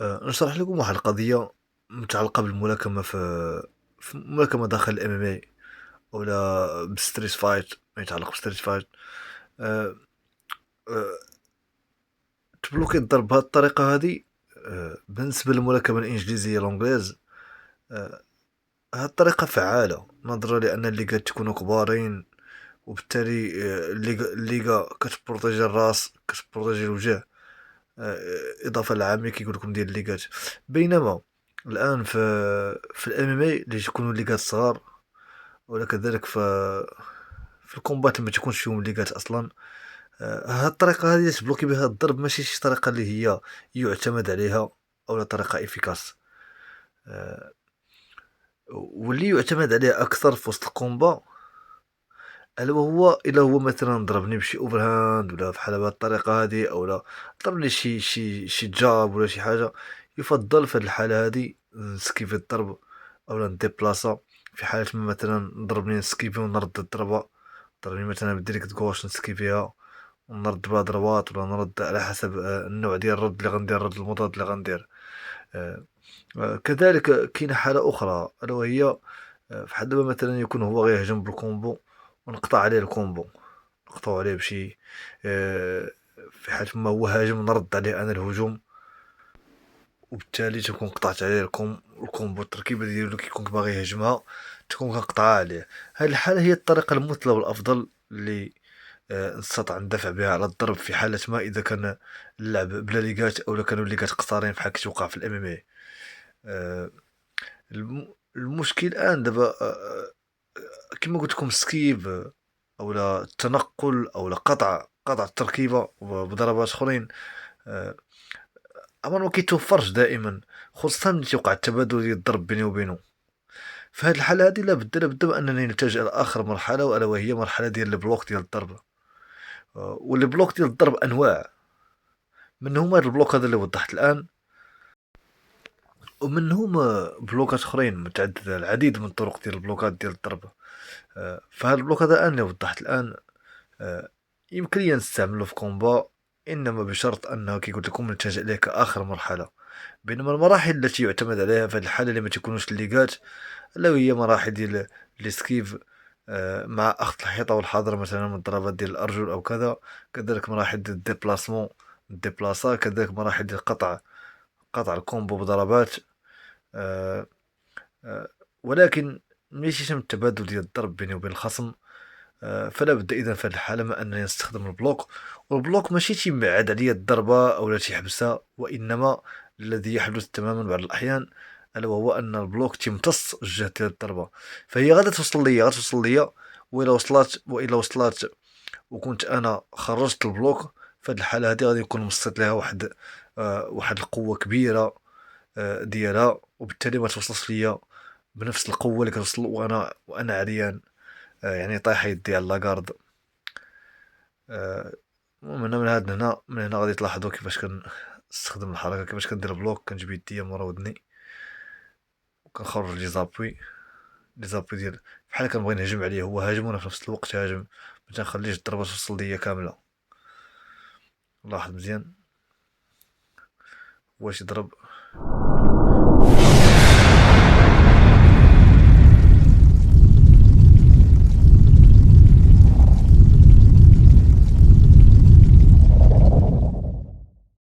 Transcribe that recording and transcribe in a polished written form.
نشرح لكم واحد القضية متعلقة بالملاكمة في الملاكمة داخل الMMA أولا بالستريت فايت، ما يتعلق بالستريت فايت. آآ، آآ، تبلوكي الضرب بهذه الطريقة هذه. بالنسبة للملاكمة الإنجليزية لونجليز، آآ، هاد الطريقة فعّالة نظرًا لأن الليغات تكونوا كبارين، وبالتالي الليغا كتبروتيجي الراس، كتبروتيجي الوجه. إضافة للعامل كيقول لكم ديال الليغات. بينما الآن في الMMA اللي تيكونوا الليغات صغار، ولا كذلك في الكومبات اللي ما تيكونش فيهم ليغات أصلًا. هاد الطريقة هذه اللي تبلوكي بها الضرب ماشي شي طريقة اللي هي يُعتمد عليها أولا طريقة efficace. آآ، واللي يُعتمد عليه أكثر في وسط الكومبا، ألا وهو إلا هو مثلًا ضربني بشي overhand ولا بحال بهاد الطريقة هادي، أولا ضربني شي جاب ولا شي حاجة، يُفضّل في هاد الحالة هادي نسكيفي الضرب أولا نديبلاصا. في حالة ما مثلًا ضربني نسكيفي ونرد الضربة، ضربني مثلًا بالديريكت غوش نسكيفيها ونرد بها ضربات، ولا نرد على حسب النوع ديال الرد اللي غندير، الرد المضاد اللي غندير. آآ، كذلك كاينة حالة أخرى ألا وهي فحال دابا مثلًا يكون هو غيهجم بالكومبو ونقطع عليه الكومبو، نقطعو عليه بشي آآ، في حالة ما هو هاجم نرد عليه أنا الهجوم، وبالتالي تكون قطعت عليه الكومبو. التركيبة ديالو كيكون باغي يهجمها تكون كنقطعها عليه. هاد الحالة هي الطريقة المثلى والأفضل اللي نستطيع ندافع بها على الضرب في حالة ما إذا كان اللعب بلا ليغات أولا كانوا الليغات قصارين بحال كيتوقع في الMMA. آآ، المشكل الآن دابا كما قلت لكم السكيب أولا التنقل أولا قطع التركيبة بضربات أخرين. آآ، أمر ما كيتوفرش دائمًا، خصوصًا ملي تيوقع التبادل ديال الضرب بيني وبينه. في هاد الحالة هادي لا بد بأنني نلتجئ لآخر مرحلة، وألا وهي مرحلة ديال البلوك ديال الضرب. والبلوك ديال الضرب أنواع، منهم هاد البلوك هذا اللي وضحت الآن، ومنهم بلوكات أخرين متعددة، العديد من الطرق ديال البلوكات ديال الضرب. فهاد البلوك هذا الآن اللي وضحت الآن يمكن ليا نستعملو في كومبا، إنما بشرط أنه كي قلت لكم نلتجئ ليه كآخر مرحلة. بينما المراحل التي يعتمد عليها في هاد الحالة اللي ما تيكونوش الليغات، ألا وهي مراحل ديال الإسكيف مع أخذ الحيطة والحذر مثلًا من الضربات ديال الأرجل أو كذا. كذلك مراحل ديال الديبلاسمون ديبلاصا، كذلك مراحل ديال قطع الكومبو بضربات. آآ، آآ، ولكن ملي يتم التبادل ديال الضرب بيني وبين الخصم، فلا بد إذن في هاد الحالة من أنني نستخدم البلوك. والبلوك ماشي تيبعد عليا الضربة أولا تيحبسها، وإنما الذي يحدث تمامًا بعض الأحيان ألا وهو أن البلوك تيمتص الجهد ديال الضربة، فهي غتوصل ليا. وإلا وصلات وكنت أنا خرّجت البلوك، في هاد الحالة هادي غادي نكون مصيت ليها واحد القوة كبيرة ديالها، وبالتالي ما توصلش ليا بنفس القوة اللي كتوصل وأنا عريان. يعني طايحة يدي على لاكارد. المهم من هنا غادي تلاحظوا كيفاش كنستخدم الحركة، كيفاش كندير بلوك، كنجيب يديا مورا ودني وكنخرج لي زابوي ديال بحال كنبغي نهجم عليه، هو هاجم وانا في نفس الوقت هاجم، ما تنخليش الضربة توصل ليا كاملة. لاحظ مزيان، هو تيضرب